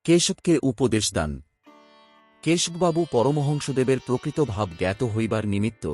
কেশবকে উপদেশ দান। কেশববাবু পরমহংসদেবের প্রকৃত ভাব জ্ঞাত হইবার নিমিত্ত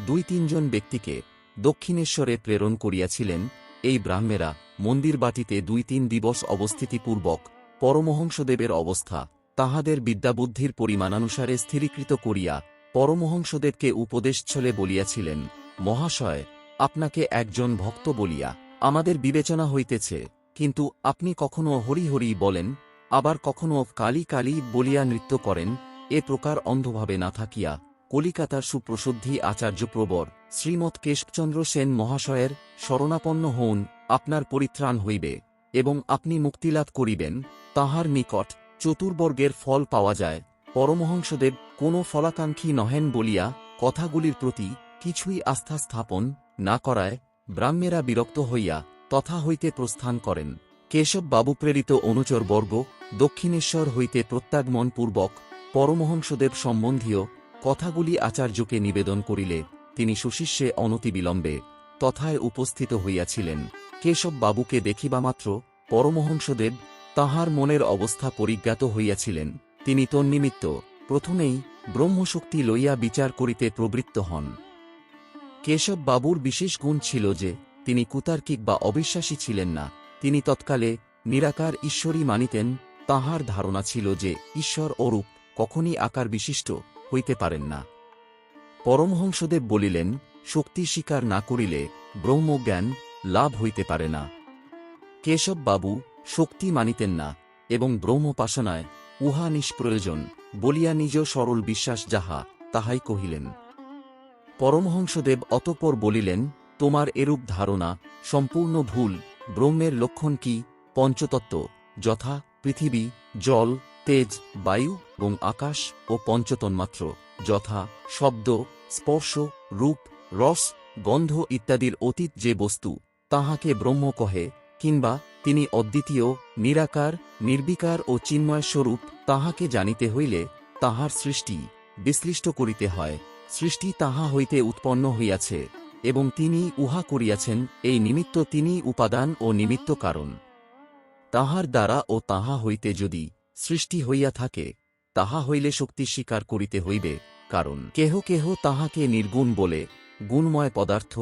2-3 জন ব্যক্তিকে দক্ষিণেশ্বরে প্রেরণ করিয়াছিলেন। এই ব্রাহ্মেরা মন্দির বাটিতে 2-3 দিবস অবস্থিতিপূর্বক পরমহংসদেবের অবস্থা তাহাদের বিদ্যাবুদ্ধির পরিমাণানুসারে স্থিরীকৃত করিয়া পরমহংসদেবকে উপদেশছলে বলিয়াছিলেন, মহাশয়, আপনাকে একজন ভক্ত বলিয়া আমাদের বিবেচনা হইতেছে, কিন্তু আপনি কখনও হরি হরি বলেন, আবার কখনও কালী কালী বলিয়া নৃত্য করেন। এ প্রকার অন্ধভাবে না থাকিয়া কলিকাতার সুপ্রসিদ্ধি আচার্যপ্রবর শ্রীমৎ কেশবচন্দ্র সেন মহাশয়ের শরণাপন্ন হউন, আপনার পরিত্রাণ হইবে এবং আপনি মুক্তিলাভ করিবেন। তাহার নিকট চতুর্বর্গের ফল পাওয়া যায়। পরমহংসদেব কোন ফলাকাঙ্ক্ষী নহেন বলিয়া কথাগুলির প্রতি কিছুই আস্থা স্থাপন না করায় ব্রাহ্মেরা বিরক্ত হইয়া তথা হইতে প্রস্থান করেন। কেশববাবু প্রেরিত অনুচরবর্গ দক্ষিণেশ্বর হইতে প্রত্যাগমনপূর্বক পরমহংসদেব সম্বন্ধীয় কথাগুলি আচার্যকে নিবেদন করিলে তিনি সুশিষ্যে অনতিবিলম্বে তথায় উপস্থিত হইয়াছিলেন। কেশববাবুকে দেখিবামাত্র পরমহংসদেব তাঁহার মনের অবস্থা পরিজ্ঞাত হইয়াছিলেন। তিনি তন্নিমিত্ত প্রথমেই ব্রহ্মশক্তি লইয়া বিচার করিতে প্রবৃত্ত হন। কেশববাবুর বিশেষ গুণ ছিল যে তিনি কুতার্কিক বা অবিশ্বাসী ছিলেন না। তিনি তৎকালে নিরাকার ঈশ্বরই মানিতেন। তাঁহার ধারণা ছিল যে ঈশ্বর অরূপ, কখনই আকার বিশিষ্ট হইতে পারেন না। পরমহংসদেব বলিলেন, শক্তি স্বীকার না করিলে ব্রহ্মজ্ঞান লাভ হইতে পারে না। কেশববাবু শক্তি মানিতেন না এবং ব্রহ্মোপাসনায় উহা নিষ্প্রয়োজন বলিয়া নিজ সরল বিশ্বাস যাহা তাহাই কহিলেন। পরমহংসদেব অতঃপর বলিলেন, তোমার এরূপ ধারণা সম্পূর্ণ ভুল। ব্রহ্মের লক্ষণ কি? পঞ্চতত্ত্ব, যথা পৃথিবী, জল, তেজ, বায়ু এবং আকাশ, ও পঞ্চতন্মাত্র, যথা শব্দ, স্পর্শ, রূপ, রস, গন্ধ ইত্যাদির অতীত যে বস্তু তাহাকে ব্রহ্ম কহে, কিংবা তিনি অদ্বিতীয়, নিরাকার, নির্বিকার ও চিন্ময় স্বরূপ, তাহাকে জানিতে হইলে তাহার সৃষ্টি বিশ্লিষ্ট করিতে হয়। সৃষ্টি তাহা হইতে উৎপন্ন হইয়াছে এবং তিনি উহা করিয়াছেন, এই নিমিত্ত তিনি উপাদান ও নিমিত্ত কারণ। তাহার দ্বারা ও তাহা হইতে যদি সৃষ্টি হইয়া থাকে, তাহা হইলে শক্তি স্বীকার করিতে হইবে, কারণ কেহ কেহ তাহাকে নির্গুণ বলে। গুণময় পদার্থ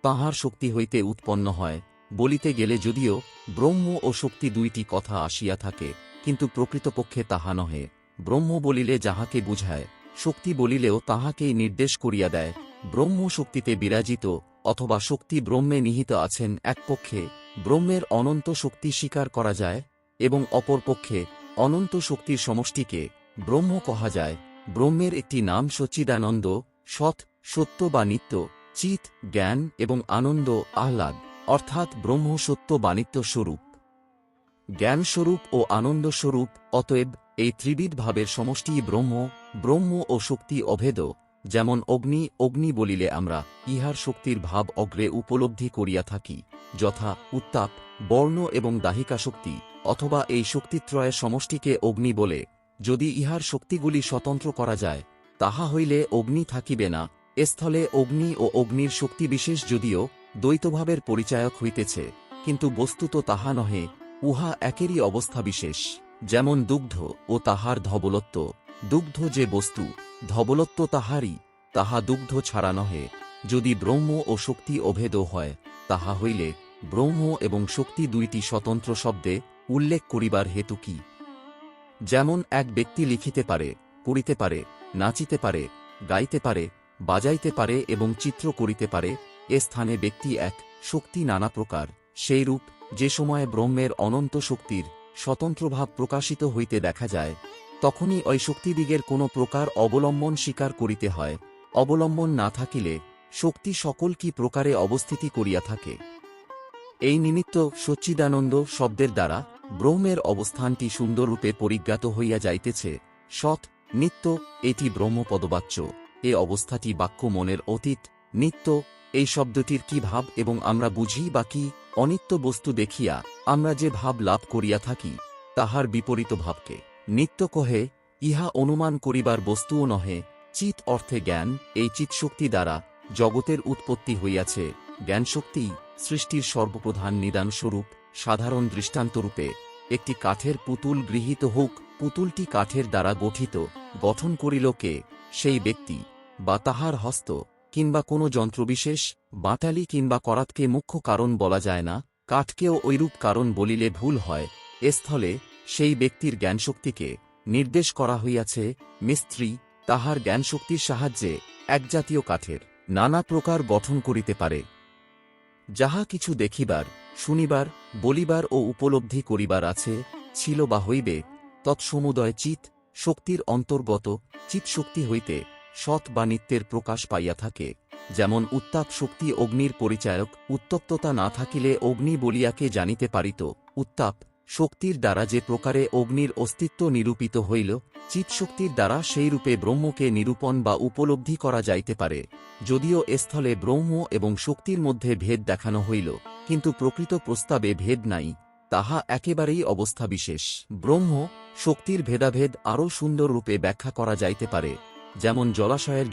তাহার শক্তি হইতে উৎপন্ন হয় বলিতে গেলে যদিও ব্রহ্ম ও শক্তি 2টি কথা আসিয়া থাকে, কিন্তু প্রকৃতপক্ষে তাহা নহে। ব্রহ্ম বলিলে যাহাকে বুঝায়, শক্তি বলিলেও তাহাকেই নির্দেশ করিয়া দেয়। ব্রহ্ম শক্তিতে বিরাজিত অথবা শক্তি ব্রহ্মে নিহিত আছেন। এক পক্ষে ব্রহ্মের অনন্ত শক্তি স্বীকার করা যায় এবং অপর পক্ষে অনন্ত শক্তির সমষ্টিকে ব্রহ্ম কহা যায়। ব্রহ্মের একটি নাম সচ্চিদানন্দ, সৎ, সত্য বা নিত্য, চিৎ, জ্ঞান এবং আনন্দ, আহ্লাদ, অর্থাৎ ব্রহ্ম সত্য বা নিত্য স্বরূপ, জ্ঞানস্বরূপ ও আনন্দস্বরূপ। অতএব এই ত্রিবিধ ভাবের সমষ্টিই ব্রহ্ম। ব্রহ্ম ও শক্তি অভেদ। যেমন অগ্নি, অগ্নি বলিলে আমরা ইহার শক্তির ভাব অগ্রে উপলব্ধি করিয়া থাকি, যথা উত্তাপ, বর্ণ এবং দাহিকা শক্তি, অথবা এই শক্তিত্রয়ের সমষ্টিকে অগ্নি বলে। যদি ইহার শক্তিগুলি স্বতন্ত্র করা যায়, তাহা হইলে অগ্নি থাকিবে না। এস্থলে অগ্নি ও অগ্নির শক্তিবিশেষ যদিও দ্বৈতভাবের পরিচায়ক হইতেছে, কিন্তু বস্তুত তাহা নহে, উহা একেরই অবস্থা বিশেষ। যেমন দুগ্ধ ও তাহার ধবলত্ব। দুগ্ধ যে বস্তু, ধবলত্ব তাহারই, তাহা দুগ্ধ ছাড়া নহে। যদি ব্রহ্ম ও শক্তি অভেদ হয়, তাহা হইলে ব্রহ্ম এবং শক্তি 2টি স্বতন্ত্র শব্দে উল্লেখ করিবার হেতু কি? যেমন এক ব্যক্তি লিখিতে পারে, পড়িতে পারে, নাচিতে পারে, গাইতে পারে, বাজাইতে পারে এবং চিত্র করিতে পারে। এ স্থানে ব্যক্তি এক, শক্তি নানা প্রকার। সেইরূপ যে সময়ে ব্রহ্মের অনন্ত শক্তির স্বতন্ত্রভাব প্রকাশিত হইতে দেখা যায়, তখনই ঐ শক্তিদিগের কোন প্রকার অবলম্বন স্বীকার করিতে হয়। অবলম্বন না থাকিলে শক্তি সকল কি প্রকারে অবস্থিতি করিয়া থাকে। এই নিমিত্ত সচ্চিদানন্দ শব্দের দ্বারা ব্রহ্মের অবস্থানটি সুন্দররূপে পরিজ্ঞাত হইয়া যাইতেছে। সৎ, নিত্য, এটি ব্রহ্মপদবাচ্য। এ অবস্থাটি বাক্য মনের অতীত। নিত্য এই শব্দটির কি ভাব এবং আমরা বুঝি বা কি? অনিত্য বস্তু দেখিয়া আমরা যে ভাব লাভ করিয়া থাকি, তাহার বিপরীত ভাবকে নিত্য কহে। ইহা অনুমান করিবার বস্তুও নহে। চিৎ অর্থে জ্ঞান। এই চিৎশক্তি দ্বারা জগতের উৎপত্তি হইয়াছে। জ্ঞানশক্তিই সৃষ্টির সর্বপ্রধান নিদানস্বরূপ। সাধারণ দৃষ্টান্তরূপে একটি কাঠের পুতুল গৃহীত হোক, পুতুলটি কাঠের দ্বারা গঠন করিল কে? সেই ব্যক্তি, বা তাহার হস্ত, কিংবা কোনো যন্ত্রবিশেষ, বাটালি কিংবা করাতকে মুখ্য কারণ বলা যায় না, কাঠকেও ঐরূপ কারণ বলিলে ভুল হয়। এস্থলে সেই ব্যক্তির জ্ঞানশক্তিকে নির্দেশ করা হইয়াছে। মিস্ত্রি তাহার জ্ঞানশক্তির সাহায্যে একজাতীয় কাঠের নানা প্রকার গঠন করিতে পারে। যাহা কিছু দেখিবার, শুনিবার, বলিবার ও উপলব্ধি করিবার আছে, ছিল বা হইবে, তৎসমুদয় চিৎ শক্তির অন্তর্গত। চিৎশক্তি হইতে সৎ বা নিত্যের প্রকাশ পাইয়া থাকে। যেমন উত্তাপ শক্তি অগ্নির পরিচায়ক, উত্তপ্ততা না থাকিলে অগ্নি বলিয়াকে জানিতে পারিত। উত্তাপ শক্তির দ্বারা যে প্রকারে অগ্নির অস্তিত্ব নিরূপিত হইল, চিৎশক্তির দ্বারা সেইরূপে ব্রহ্মকে নিরূপণ বা উপলব্ধি করা যাইতে পারে। যদিও এস্থলে ব্রহ্ম এবং শক্তির মধ্যে ভেদ দেখানো হইল, কিন্তু প্রকৃত প্রস্তাবে ভেদ নাই, তাহা একেবারেই অবস্থাবিশেষ। ব্রহ্ম শক্তির ভেদাভেদ আরও সুন্দর রূপে ব্যাখ্যা করা যাইতে পারে। যেমন জলাশয়ের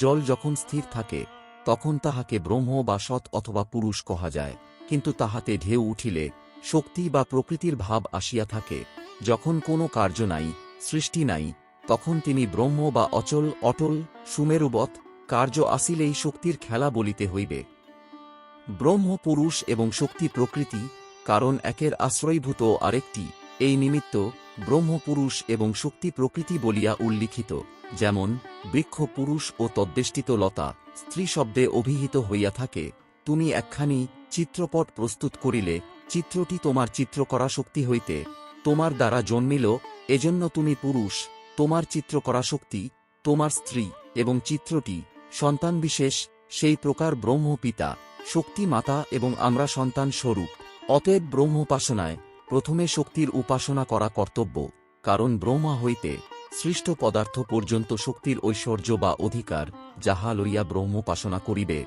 জল যখন স্থির থাকে, তখন তাহাকে ব্রহ্ম বা সৎ অথবা পুরুষ কহা যায়, কিন্তু তাহাতে ঢেউ উঠিলে শক্তি বা প্রকৃতির ভাব আসিয়া থাকে। যখন কোনো কার্য নাই, সৃষ্টি নাই, তখন তিনি ব্রহ্ম বা অটল সুমেরুবৎ। কার্য আসিলেই শক্তির খেলা বলিতে হইবে। ব্রহ্ম পুরুষ এবং শক্তি প্রকৃতি, কারণ একের আশ্রয়ভূত আরেকটি। এই নিমিত্ত ব্রহ্ম পুরুষ এবং শক্তি প্রকৃতি বলিয়া উল্লিখিত। যেমন বৃক্ষ পুরুষ ও তদ্বেষ্টিত লতা স্ত্রী শব্দে অভিহিত হইয়া থাকে। তুমি একখানি চিত্রপট প্রস্তুত করিলে, চিত্রটি তোমার চিত্র করা শক্তি হইতে তোমার দ্বারা জন্মিল, এজন্য তুমি পুরুষ। তোমার চিত্র করা শক্তি তোমার স্ত্রী, এবং চিত্রটি সন্তান বিশেষ। সেই প্রকার ব্রহ্ম পিতা, শক্তি মাতা এবং আমরা সন্তান স্বরূপ। অতএব ব্রহ্মোপাসনায় প্রথমে শক্তির উপাসনা করা কর্তব্য, কারণ ব্রহ্মা হইতে সৃষ্ট পদার্থ পর্যন্ত শক্তির ঐশ্বর্য বা অধিকার, যাহা লইয়া ব্রহ্মোপাসনা করিবে,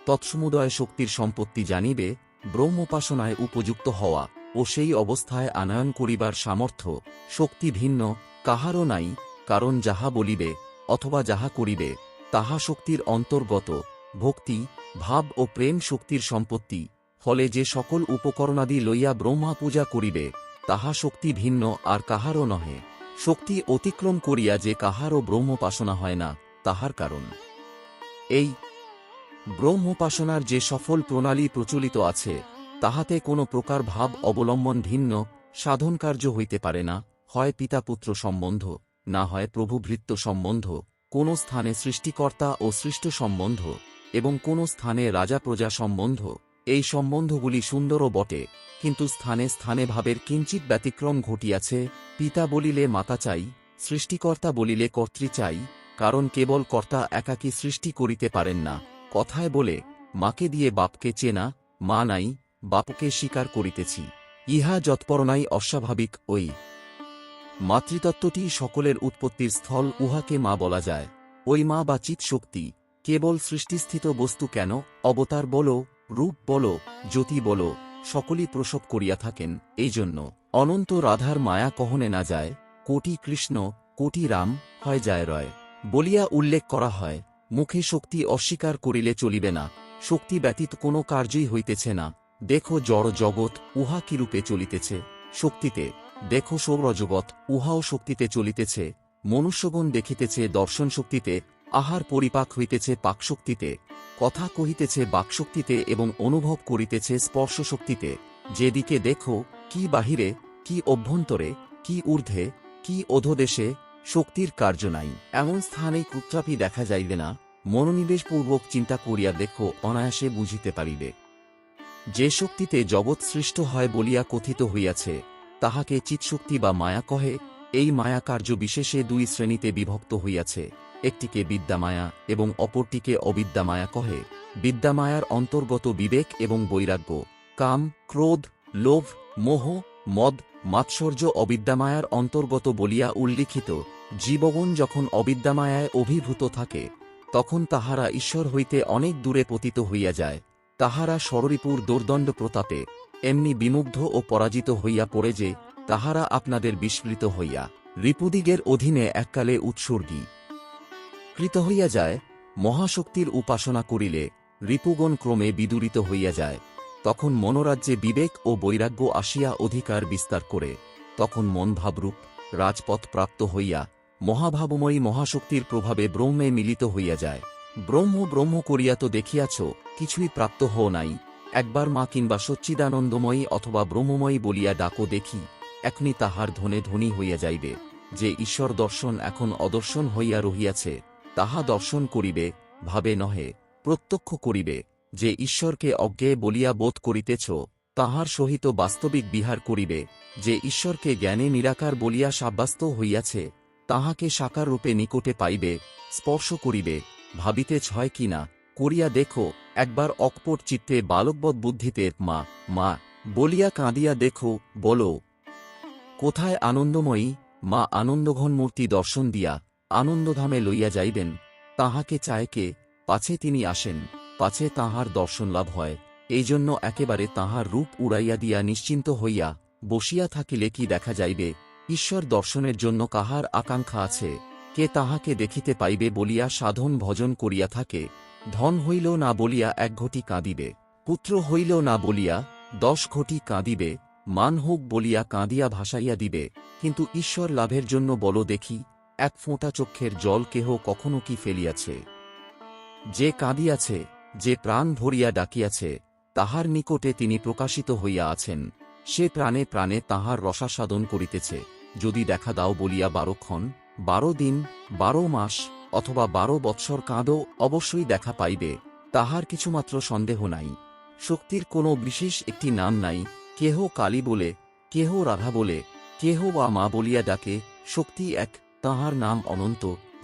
তৎসমুদয় শক্তির সম্পত্তি জানিবে। ব্রহ্মোপাসনায় উপযুক্ত হওয়া ও সেই অবস্থায় আনয়ন করিবার সামর্থ্য শক্তি ভিন্ন কাহারও নাই, কারণ যাহা বলিবে অথবা যাহা করিবে, তাহা শক্তির অন্তর্গত। ভক্তি, ভাব ও প্রেম শক্তির সম্পত্তি। ফলে যে সকল উপকরণাদি লইয়া ব্রহ্মা পূজা করিবে, তাহা শক্তি ভিন্ন আর কাহারও নহে। শক্তি অতিক্রম করিয়া যে কাহারও ব্রহ্মোপাসনা হয় না, তাহার কারণ এই। ব্রহ্মোপাসনার যে সফল প্রণালী প্রচলিত আছে, তাহাতে কোনো প্রকার ভাব অবলম্বন ভিন্ন সাধনকার্য হইতে পারে না। হয় পিতাপুত্র সম্বন্ধ, না হয় প্রভুভৃত্য সম্বন্ধ, কোন স্থানে সৃষ্টিকর্তা ও সৃষ্ট সম্বন্ধ, এবং কোন স্থানে রাজা প্রজা সম্বন্ধ। এই সম্বন্ধগুলি সুন্দরও বটে, কিন্তু স্থানে স্থানে ভাবের কিঞ্চিৎ ব্যতিক্রম ঘটিয়াছে। পিতা বলিলে মাতা চাই, সৃষ্টিকর্তা বলিলে কর্তৃ চাই, কারণ কেবল কর্তা একাকী সৃষ্টি করিতে পারেন না। কথায় বলে, মাকে দিয়ে বাপকে চেনা, মা নাই, বাপকে স্বীকার করিতেছি। ইহা যৎপরণাই অস্বাভাবিক। ওই মাতৃতত্ত্বটি সকলের উৎপত্তির স্থল, উহাকে মা বলা যায়। ওই মা বা চিৎ শক্তি কেবল সৃষ্টিস্থিত বস্তু কেন, অবতার বলো, রূপ বলো, জ্যোতি বলো, সকলই প্রসব করিয়া থাকেন। এই জন্য অনন্ত রাধার মায়া কহনে না যায়, কোটি কৃষ্ণ কোটি রাম হয় যায় রয় বলিয়া উল্লেখ করা হয়। মুখে শক্তি অস্বীকার করিলে চলিবে না। শক্তি ব্যতীত কোনো কার্যই হইতেছে না। দেখো জড় জগৎ, উহা কিরূপে চলিতেছে। শক্তিতে দেখো সৌরজগৎ, উহাও শক্তিতে চলিতেছে। মনুষ্যগণ দেখিতেছে দর্শন শক্তিতে, আহার পরিপাক হইতেছে পাকশক্তিতে, কথা কহিতেছে বাকশক্তিতে এবং অনুভব করিতেছে স্পর্শ শক্তিতে। যেদিকে দেখো, কি বাহিরে, কি অভ্যন্তরে, কি ঊর্ধ্বে, কি অধোদেশে, শক্তির কার্য নাই। এমন স্থানে কুত্রাপি দেখা যাইবে না। মনোনিবেশপূর্বক চিন্তা করিয়া দেখো, অনায়াসে বুঝিতে পারিবে। যে শক্তিতে জগৎ সৃষ্ট হয় বলিয়া কথিত হইয়াছে, তাহাকে চিৎশক্তি বা মায়া কহে। এই মায়া কার্য বিশেষে দুই শ্রেণীতে বিভক্ত হইয়াছে, একটিকে বিদ্যামায়া এবং অপরটিকে অবিদ্যামায়া কহে। বিদ্যামায়ার অন্তর্গত বিবেক এবং বৈরাগ্য, কাম, ক্রোধ, লোভ, মোহ, মদ, মাৎসর্য অবিদ্যামায়ার অন্তর্গত বলিয়া উল্লিখিত। জীবগণ যখন অবিদ্যামায়ায় অভিভূত থাকে, তখন তাহারা ঈশ্বর হইতে অনেক দূরে পতিত হইয়া যায়। তাহারা ষড়রিপুর দোর্দণ্ড প্রতাপে এমনি বিমুগ্ধ ও পরাজিত হইয়া পড়ে যে, তাহারা আপনাদের বিস্মৃত হইয়া রিপুদিগের অধীনে এককালে উৎসর্গী কৃত হইয়া যায়। মহাশক্তির উপাসনা করিলে রিপুগণ ক্রমে বিদূরিত হইয়া যায়। তখন মনোরাজ্যে বিবেক ও বৈরাগ্য আসিয়া অধিকার বিস্তার করে। তখন মন ভাবরূপ রাজপথ প্রাপ্ত হইয়া মহাভাবময়ী মহাশক্তির প্রভাবে ব্রহ্মে মিলিত হইয়া যায়। ব্রহ্ম ব্রহ্ম করিয়া তো দেখিয়াছ, কিছুই প্রাপ্ত হও নাই। একবার মা কিংবা সচ্চিদানন্দময়ী অথবা ব্রহ্মময়ী বলিয়া ডাকো দেখি, এখনি তাহার ধনে ধনী হইয়া যাইবে। যে ঈশ্বর দর্শন এখন অদর্শন হইয়া রহিয়াছে, তাহা দর্শন করিবে, ভাবে নহে প্রত্যক্ষ করিবে। যে ঈশ্বরকে অজ্ঞেয় বলিয়া বোধ করিতেছ, তাহার সহিত বাস্তবিক বিহার করিবে। যে ঈশ্বরকে জ্ঞানে নিরাকার বলিয়া সাব্যস্ত হইয়াছে, তাহাকে সাকার রূপে নিকটে পাইবে, স্পর্শ করিবে। ভাবিতেছ হয় কি না, করিয়া দেখো একবার। অকপট চিত্তে বালকবৎ বুদ্ধিতে মা মা বলিয়া কাঁদিয়া দেখো, বলো কোথায় আনন্দময়ী। মা আনন্দঘন মূর্তি দর্শন দিয়া আনন্দধামে লইয়া যাইবেন। তাহাকে চায় কে, পাছে তিনি আসেন, পাছে তাহার দর্শন লাভ হয়। এই জন্য একেবারে তাহার রূপ উড়াইয়া দিয়া নিশ্চিন্ত হইয়া বসিয়া থাকিলে কি দেখা যাইবে। ঈশ্বর দর্শনের জন্য কাহার আকাঙ্ক্ষা আছে, কে তাহাকে দেখিতে পাইবে বলিয়া সাধন ভজন করিয়া থাকে। ধন হইল না বলিয়া 1 ঘটি কাঁদিবে, পুত্র হইল না বলিয়া 10 ঘটি কাঁদিবে, মান হোক বলিয়া কাঁদিয়া ভাসাইয়া দিবে। কিন্তু ঈশ্বর লাভের জন্য বল দেখি, 1 ফোঁটা চক্ষের জল কেহ কখনো কি ফেলিয়াছে? যে কাঁদিয়াছে, যে প্রাণ ভরিয়া ডাকিয়াছে, তাহার নিকটে তিনি প্রকাশিত হইয়া আছেন। সে প্রাণে প্রাণে তাহার রসাস্বাদন করিতেছে। যদি দেখা দাও বলিয়া 12 ক্ষণ, 12 দিন, 12 মাস অথবা 12 বৎসর কাঁদো, অবশ্যই দেখা পাইবে, তাহার কিছুমাত্র সন্দেহ নাই। শক্তির কোনো বিশেষ একটি নাম নাই। কেহ কালী বলে, কেহ রাধা বলে, কেহ বা মা বলিয়া ডাকে, শক্তি এক, তাহার নাম অনন্ত।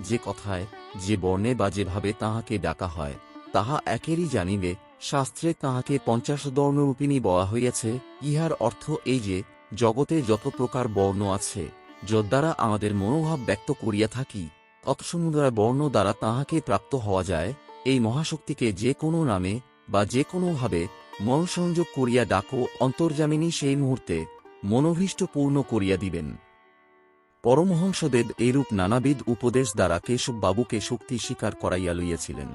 যে কথায়, যে বর্ণে বা যেভাবে তাহাকে ডাকা হয়, তাহা একেরই জানিবে। শাস্ত্রে তাহাকে 50 বর্ণরূপিণী বলা হইয়াছে। ইহার অর্থ এই যে, জগতে যত প্রকার বর্ণ আছে, যদ্বারা আমাদের মনোভাব ব্যক্ত করিয়া থাকি, তৎসমুদয় বর্ণ দ্বারা তাহাকে প্রাপ্ত হওয়া যায়। এই মহাশক্তিকে যে কোনো নামে বা যে কোনোভাবে মনসংযোগ করিয়া ডাকো, অন্তর্যামিনী সেই মুহূর্তে মনোভীষ্ট পূর্ণ করিয়া দিবেন। পরমহংসদেব এইরূপ নানাবিধ উপদেশ দ্বারা কেশববাবুকে শক্তি স্বীকার করাইয়া লইয়াছিলেন।